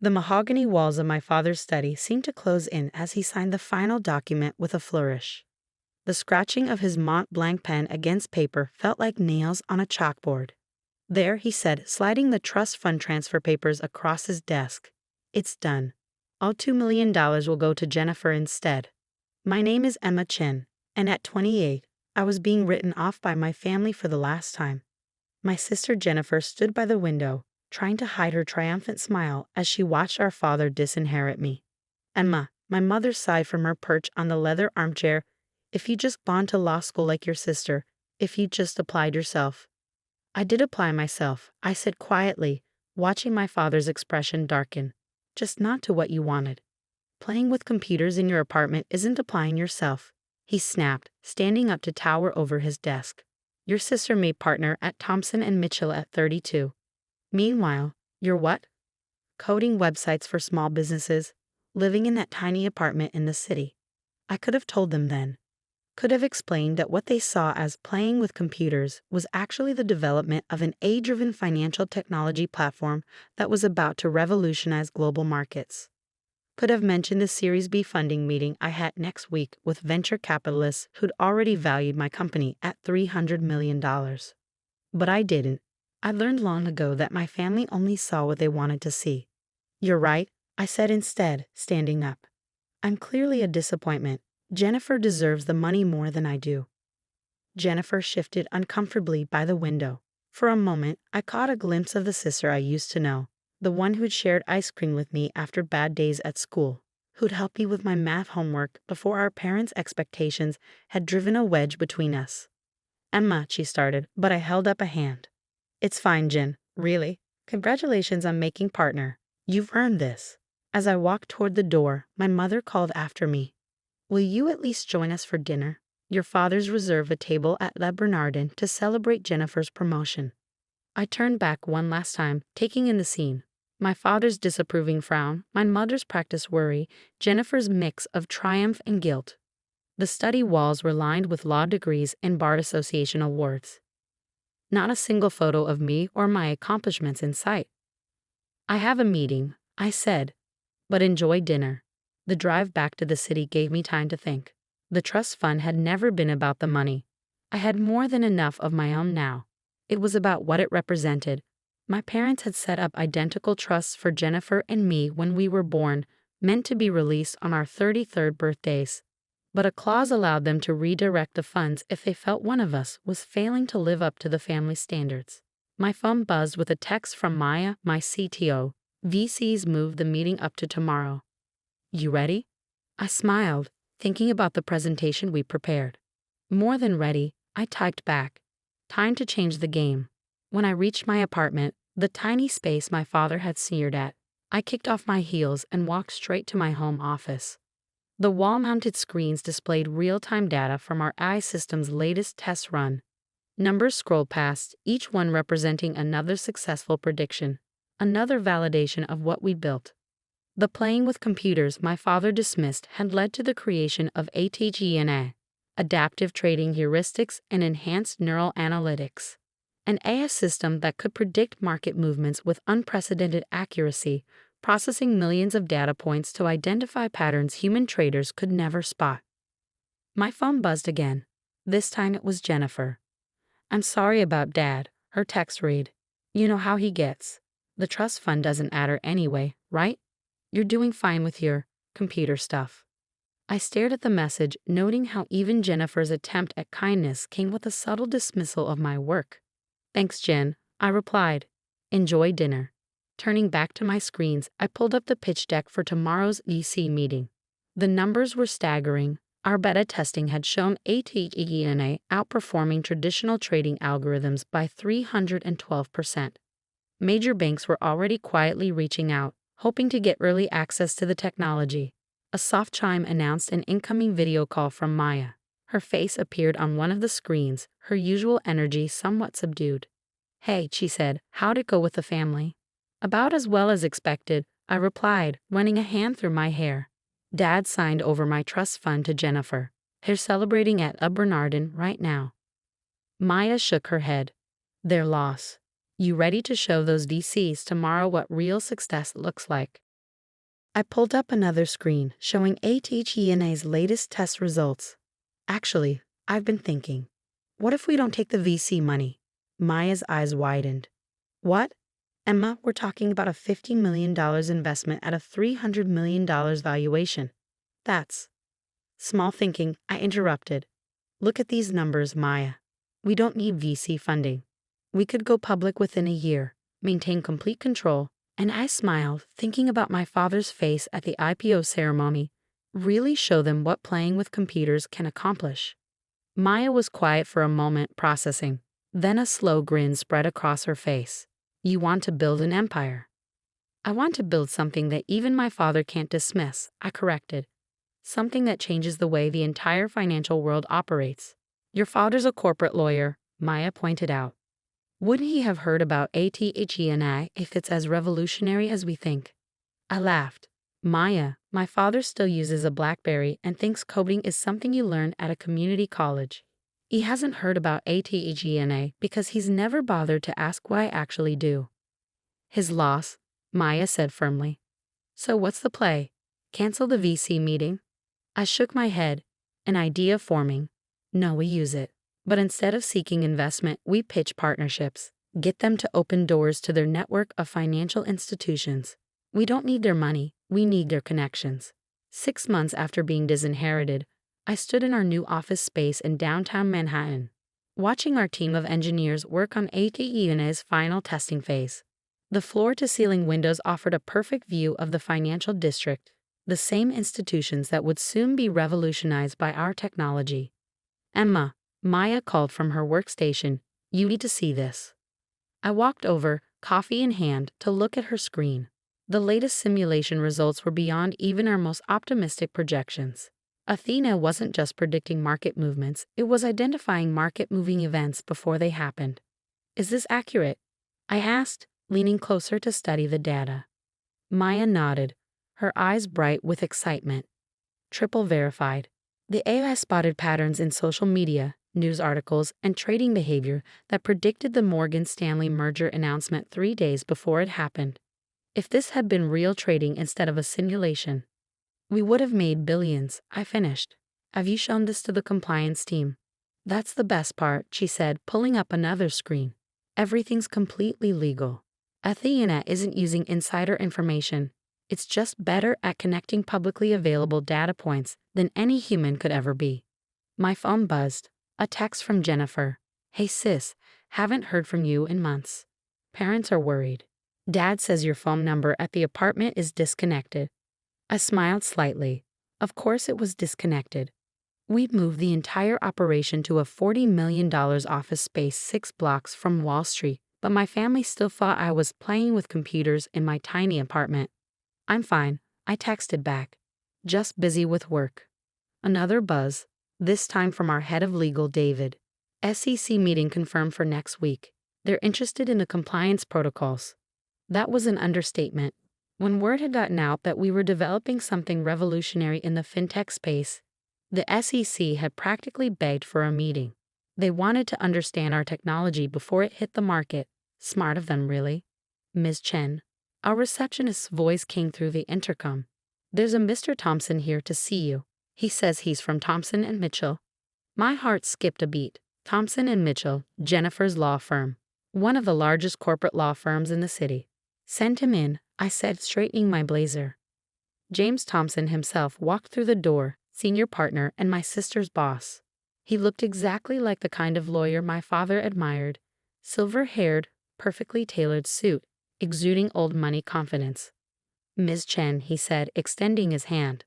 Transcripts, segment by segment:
The mahogany walls of my father's study seemed to close in as he signed the final document with a flourish. The scratching of his Mont Blanc pen against paper felt like nails on a chalkboard. There, he said, sliding the trust fund transfer papers across his desk. It's done. All $2 million will go to Jennifer instead. My name is Emma Chen, and at 28, I was being written off by my family for the last time. My sister Jennifer stood by the window, trying to hide her triumphant smile as she watched our father disinherit me. Emma, my mother sighed from her perch on the leather armchair, if you'd just gone to law school like your sister, if you'd just applied yourself. I did apply myself, I said quietly, watching my father's expression darken. Just not to what you wanted. Playing with computers in your apartment isn't applying yourself, he snapped, standing up to tower over his desk. Your sister made partner at Thompson and Mitchell at 32. Meanwhile, you're what? Coding websites for small businesses, living in that tiny apartment in the city. I could have told them then. Could have explained that what they saw as playing with computers was actually the development of an AI-driven financial technology platform that was about to revolutionize global markets. Could have mentioned the Series B funding meeting I had next week with venture capitalists who'd already valued my company at $300 million. But I didn't. I learned long ago that my family only saw what they wanted to see. You're right, I said instead, standing up. I'm clearly a disappointment. Jennifer deserves the money more than I do. Jennifer shifted uncomfortably by the window. For a moment, I caught a glimpse of the sister I used to know, the one who'd shared ice cream with me after bad days at school, who'd helped me with my math homework before our parents' expectations had driven a wedge between us. Emma, she started, but I held up a hand. It's fine, Jen, really. Congratulations on making partner. You've earned this. As I walked toward the door, my mother called after me. Will you at least join us for dinner? Your father's reserved a table at Le Bernardin to celebrate Jennifer's promotion. I turned back one last time, taking in the scene. My father's disapproving frown, my mother's practiced worry, Jennifer's mix of triumph and guilt. The study walls were lined with law degrees and bar association awards. Not a single photo of me or my accomplishments in sight. I have a meeting, I said, but enjoy dinner. The drive back to the city gave me time to think. The trust fund had never been about the money. I had more than enough of my own now. It was about what it represented. My parents had set up identical trusts for Jennifer and me when we were born, meant to be released on our 33rd birthdays. But a clause allowed them to redirect the funds if they felt one of us was failing to live up to the family standards. My phone buzzed with a text from Maya, my CTO. VCs moved the meeting up to tomorrow. You ready? I smiled, thinking about the presentation we prepared. More than ready, I typed back. Time to change the game. When I reached my apartment, the tiny space my father had sneered at, I kicked off my heels and walked straight to my home office. The wall-mounted screens displayed real-time data from our AI system's latest test run. Numbers scrolled past, each one representing another successful prediction, another validation of what we built. The playing with computers my father dismissed had led to the creation of ATGNA, Adaptive Trading Heuristics and Enhanced Neural Analytics, an AI system that could predict market movements with unprecedented accuracy, processing millions of data points to identify patterns human traders could never spot. My phone buzzed again. This time it was Jennifer. I'm sorry about Dad, her text read. You know how he gets. The trust fund doesn't matter anyway, right? You're doing fine with your computer stuff. I stared at the message, noting how even Jennifer's attempt at kindness came with a subtle dismissal of my work. Thanks, Jen, I replied. Enjoy dinner. Turning back to my screens, I pulled up the pitch deck for tomorrow's EC meeting. The numbers were staggering. Our beta testing had shown ATGNA outperforming traditional trading algorithms by 312%. Major banks were already quietly reaching out, hoping to get early access to the technology. A soft chime announced an incoming video call from Maya. Her face appeared on one of the screens, her usual energy somewhat subdued. Hey, she said, how'd it go with the family? About as well as expected, I replied, running a hand through my hair. Dad signed over my trust fund to Jennifer. They're celebrating at Le Bernardin right now. Maya shook her head. Their loss. You ready to show those VCs tomorrow what real success looks like? I pulled up another screen showing ATHENA's latest test results. Actually, I've been thinking, what if we don't take the VC money? Maya's eyes widened. What? Emma, we're talking about a $50 million investment at a $300 million valuation. That's small thinking, I interrupted. Look at these numbers, Maya. We don't need VC funding. We could go public within a year, maintain complete control, and I smiled, thinking about my father's face at the IPO ceremony, really show them what playing with computers can accomplish. Maya was quiet for a moment, processing. Then a slow grin spread across her face. You want to build an empire. I want to build something that even my father can't dismiss, I corrected. Something that changes the way the entire financial world operates. Your father's a corporate lawyer, Maya pointed out. Wouldn't he have heard about ATHENI if it's as revolutionary as we think? I laughed. Maya, my father still uses a BlackBerry and thinks coding is something you learn at a community college. He hasn't heard about ATHENA because he's never bothered to ask what I actually do. His loss, Maya said firmly. So what's the play? Cancel the VC meeting? I shook my head, an idea forming. No, we use it. But instead of seeking investment, we pitch partnerships, get them to open doors to their network of financial institutions. We don't need their money, we need their connections. 6 months after being disinherited, I stood in our new office space in downtown Manhattan, watching our team of engineers work on ATENA's final testing phase. The floor-to-ceiling windows offered a perfect view of the financial district, the same institutions that would soon be revolutionized by our technology. Emma, Maya called from her workstation, you need to see this. I walked over, coffee in hand, to look at her screen. The latest simulation results were beyond even our most optimistic projections. Athena wasn't just predicting market movements, it was identifying market-moving events before they happened. Is this accurate? I asked, leaning closer to study the data. Maya nodded, her eyes bright with excitement. Triple verified. The AI spotted patterns in social media, news articles, and trading behavior that predicted the Morgan Stanley merger announcement 3 days before it happened. If this had been real trading instead of a simulation, we would have made billions, I finished. Have you shown this to the compliance team? That's the best part, she said, pulling up another screen. Everything's completely legal. Athena isn't using insider information. It's just better at connecting publicly available data points than any human could ever be. My phone buzzed. A text from Jennifer. Hey sis, haven't heard from you in months. Parents are worried. Dad says your phone number at the apartment is disconnected. I smiled slightly. Of course it was disconnected. We'd moved the entire operation to a $40 million office space 6 blocks from Wall Street, but my family still thought I was playing with computers in my tiny apartment. I'm fine, I texted back. Just busy with work. Another buzz, this time from our head of legal, David. SEC meeting confirmed for next week. They're interested in the compliance protocols. That was an understatement. When word had gotten out that we were developing something revolutionary in the fintech space, the SEC had practically begged for a meeting. They wanted to understand our technology before it hit the market. Smart of them, really. Ms. Chen. Our receptionist's voice came through the intercom. There's a Mr. Thompson here to see you. He says he's from Thompson and Mitchell. My heart skipped a beat. Thompson and Mitchell, Jennifer's law firm. One of the largest corporate law firms in the city. Send him in, I said, straightening my blazer. James Thompson himself walked through the door, senior partner and my sister's boss. He looked exactly like the kind of lawyer my father admired. Silver-haired, perfectly tailored suit, exuding old money confidence. Ms. Chen, he said, extending his hand.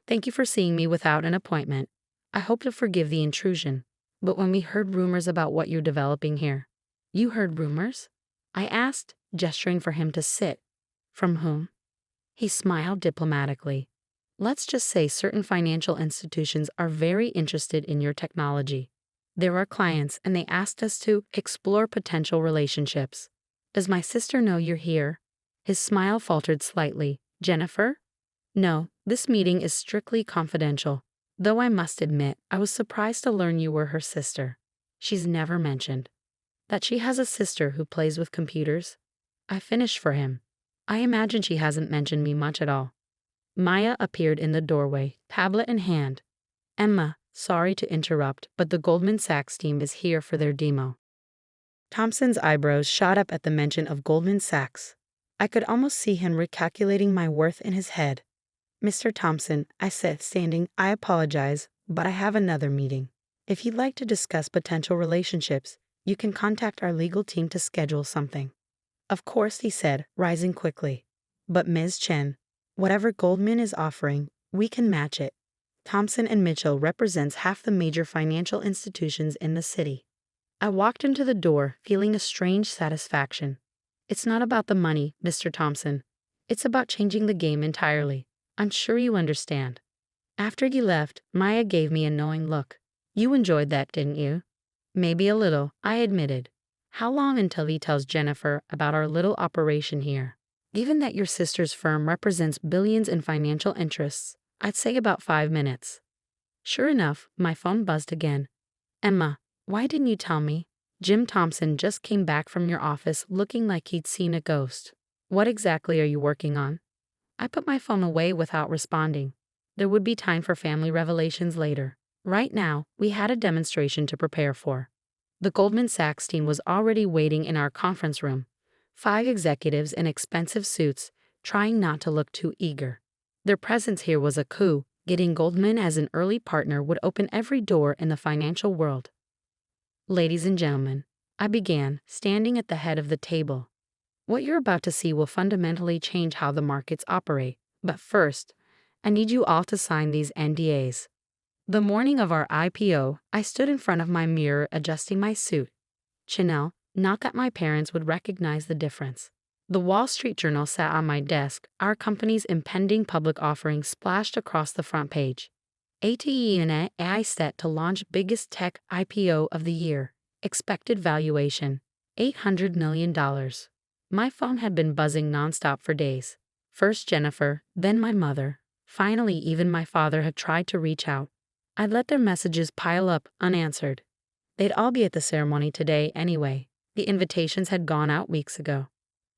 Thank you for seeing me without an appointment. I hope to forgive the intrusion. But when we heard rumors about what you're developing here. You heard rumors? I asked, gesturing for him to sit. From whom? He smiled diplomatically. Let's just say certain financial institutions are very interested in your technology. They're our clients and they asked us to explore potential relationships. Does my sister know you're here? His smile faltered slightly. Jennifer? No, this meeting is strictly confidential. Though I must admit, I was surprised to learn you were her sister. She's never mentioned that she has a sister who plays with computers. I finished for him. I imagine she hasn't mentioned me much at all. Maya appeared in the doorway, tablet in hand. Emma, sorry to interrupt, but the Goldman Sachs team is here for their demo. Thompson's eyebrows shot up at the mention of Goldman Sachs. I could almost see him recalculating my worth in his head. Mr. Thompson, I said, standing, I apologize, but I have another meeting. If you'd like to discuss potential relationships, you can contact our legal team to schedule something. Of course, he said, rising quickly. But Ms. Chen, whatever Goldman is offering, we can match it. Thompson and Mitchell represents half the major financial institutions in the city. I walked into the door, feeling a strange satisfaction. It's not about the money, Mr. Thompson. It's about changing the game entirely. I'm sure you understand. After he left, Maya gave me a knowing look. You enjoyed that, didn't you? Maybe a little, I admitted. How long until he tells Jennifer about our little operation here? Given that your sister's firm represents billions in financial interests, I'd say about 5 minutes. Sure enough, my phone buzzed again. Emma, why didn't you tell me? Jim Thompson just came back from your office looking like he'd seen a ghost. What exactly are you working on? I put my phone away without responding. There would be time for family revelations later. Right now, we had a demonstration to prepare for. The Goldman Sachs team was already waiting in our conference room. 5 executives in expensive suits, trying not to look too eager. Their presence here was a coup. Getting Goldman as an early partner would open every door in the financial world. Ladies and gentlemen, I began, standing at the head of the table. What you're about to see will fundamentally change how the markets operate. But first, I need you all to sign these NDAs. The morning of our IPO, I stood in front of my mirror adjusting my suit. Chanel, not that my parents would recognize the difference. The Wall Street Journal sat on my desk, our company's impending public offering splashed across the front page. ATE and AI set to launch biggest tech IPO of the year. Expected valuation, $800 million. My phone had been buzzing nonstop for days. First Jennifer, then my mother. Finally, even my father had tried to reach out. I'd let their messages pile up unanswered. They'd all be at the ceremony today anyway. The invitations had gone out weeks ago.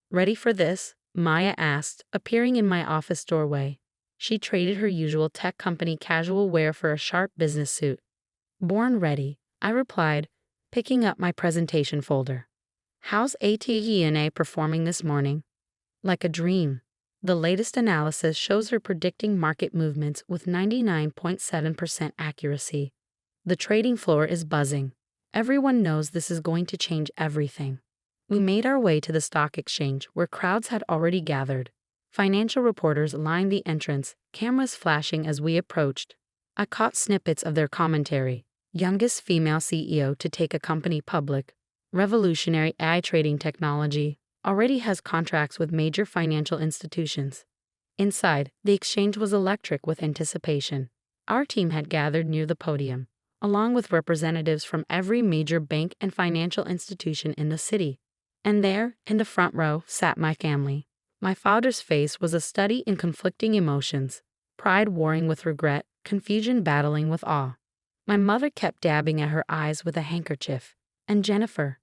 Ready for this? Maya asked, appearing in my office doorway. She traded her usual tech company casual wear for a sharp business suit. Born ready, I replied, picking up my presentation folder. How's ATE&A performing this morning? Like a dream. The latest analysis shows her predicting market movements with 99.7% accuracy. The trading floor is buzzing. Everyone knows this is going to change everything. We made our way to the stock exchange where crowds had already gathered. Financial reporters lined the entrance, cameras flashing as we approached. I caught snippets of their commentary. Youngest female CEO to take a company public. Revolutionary AI trading technology. Already has contracts with major financial institutions. Inside, the exchange was electric with anticipation. Our team had gathered near the podium, along with representatives from every major bank and financial institution in the city. And there, in the front row, sat my family. My father's face was a study in conflicting emotions, pride warring with regret, confusion battling with awe. My mother kept dabbing at her eyes with a handkerchief. And Jennifer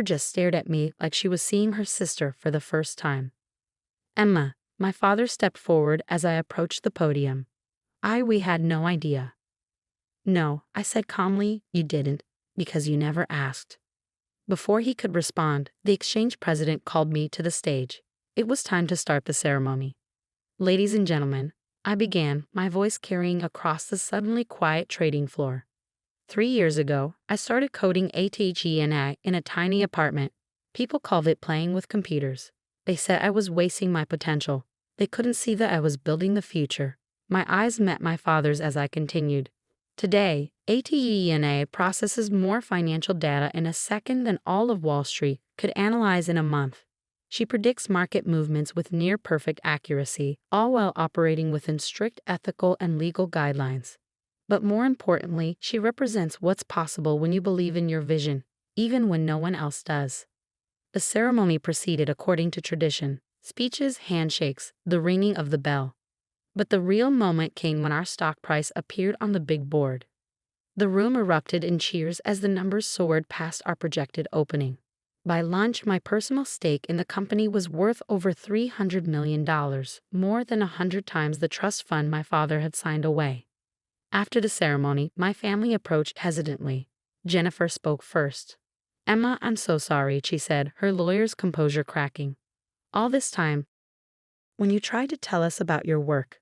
just stared at me like she was seeing her sister for the first time. Emma, my father stepped forward as I approached the podium. We had no idea. No, I said calmly, you didn't, because you never asked. Before he could respond, the exchange president called me to the stage. It was time to start the ceremony. Ladies and gentlemen, I began, my voice carrying across the suddenly quiet trading floor. 3 years ago, I started coding ATE&A in a tiny apartment. People called it playing with computers. They said I was wasting my potential. They couldn't see that I was building the future. My eyes met my father's as I continued. Today, ATE&A processes more financial data in a second than all of Wall Street could analyze in a month. She predicts market movements with near-perfect accuracy, all while operating within strict ethical and legal guidelines. But more importantly, she represents what's possible when you believe in your vision, even when no one else does. The ceremony proceeded according to tradition: speeches, handshakes, the ringing of the bell. But the real moment came when our stock price appeared on the big board. The room erupted in cheers as the numbers soared past our projected opening. By lunch, my personal stake in the company was worth over $300 million, more than 100 times the trust fund my father had signed away. After the ceremony, my family approached hesitantly. Jennifer spoke first. "Emma, I'm so sorry," she said, her lawyer's composure cracking. "All this time, when you tried to tell us about your work."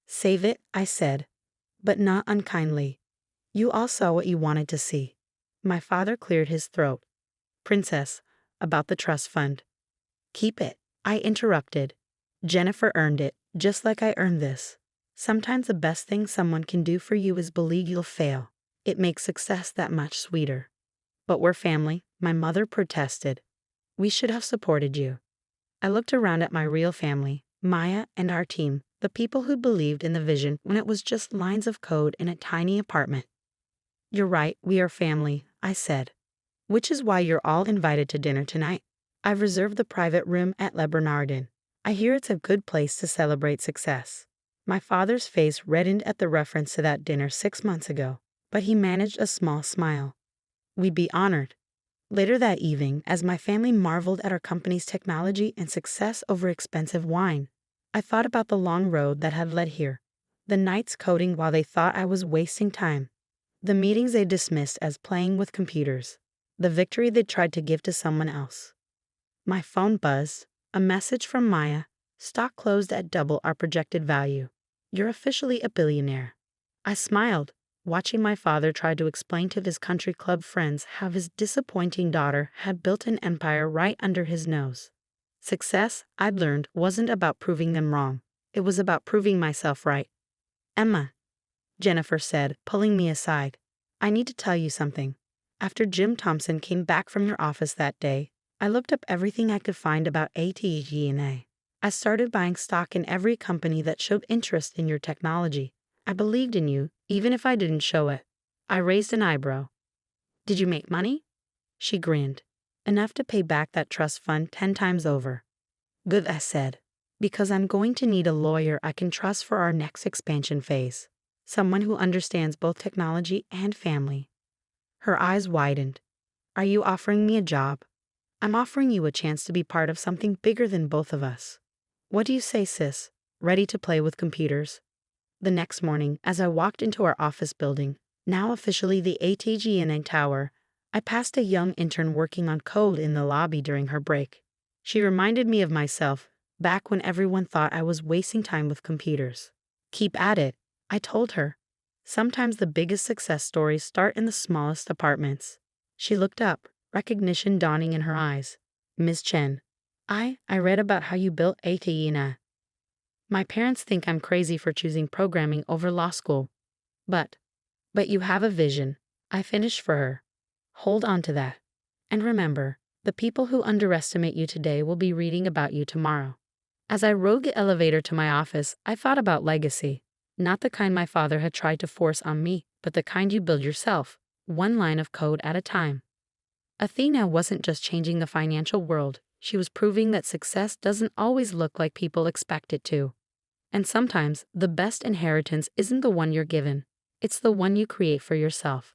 "Save it," I said, but not unkindly. "You all saw what you wanted to see." My father cleared his throat. "Princess, about the trust fund." "Keep it," I interrupted. "Jennifer earned it, just like I earned this. Sometimes the best thing someone can do for you is believe you'll fail. It makes success that much sweeter." "But we're family," my mother protested. "We should have supported you." I looked around at my real family, Maya and our team, the people who believed in the vision when it was just lines of code in a tiny apartment. "You're right, we are family," I said. "Which is why you're all invited to dinner tonight. I've reserved the private room at Le Bernardin. I hear it's a good place to celebrate success." My father's face reddened at the reference to that dinner 6 months ago, but he managed a small smile. "We'd be honored." Later that evening, as my family marveled at our company's technology and success over expensive wine, I thought about the long road that had led here, the nights coding while they thought I was wasting time, the meetings they dismissed as playing with computers, the victory they tried to give to someone else. My phone buzzed, a message from Maya. "Stock closed at double our projected value. You're officially a billionaire." I smiled, watching my father try to explain to his country club friends how his disappointing daughter had built an empire right under his nose. Success, I'd learned, wasn't about proving them wrong. It was about proving myself right. "Emma," Jennifer said, pulling me aside, "I need to tell you something. After Jim Thompson came back from your office that day, I looked up everything I could find about ATG&A. I started buying stock in every company that showed interest in your technology. I believed in you, even if I didn't show it." I raised an eyebrow. "Did you make money?" She grinned. "Enough to pay back that trust fund 10 times over." "Good," I said, "because I'm going to need a lawyer I can trust for our next expansion phase. Someone who understands both technology and family." Her eyes widened. "Are you offering me a job?" "I'm offering you a chance to be part of something bigger than both of us. What do you say, sis? Ready to play with computers?" The next morning, as I walked into our office building, now officially the ATG&A Tower, I passed a young intern working on code in the lobby during her break. She reminded me of myself, back when everyone thought I was wasting time with computers. "Keep at it," I told her. "Sometimes the biggest success stories start in the smallest apartments." She looked up, recognition dawning in her eyes. "Ms. Chen, I read about how you built ATG&A. My parents think I'm crazy for choosing programming over law school. But you have a vision," I finished for her. "Hold on to that. And remember, the people who underestimate you today will be reading about you tomorrow." As I rode the elevator to my office, I thought about legacy. Not the kind my father had tried to force on me, but the kind you build yourself, one line of code at a time. Athena wasn't just changing the financial world, she was proving that success doesn't always look like people expect it to. And sometimes, the best inheritance isn't the one you're given, it's the one you create for yourself.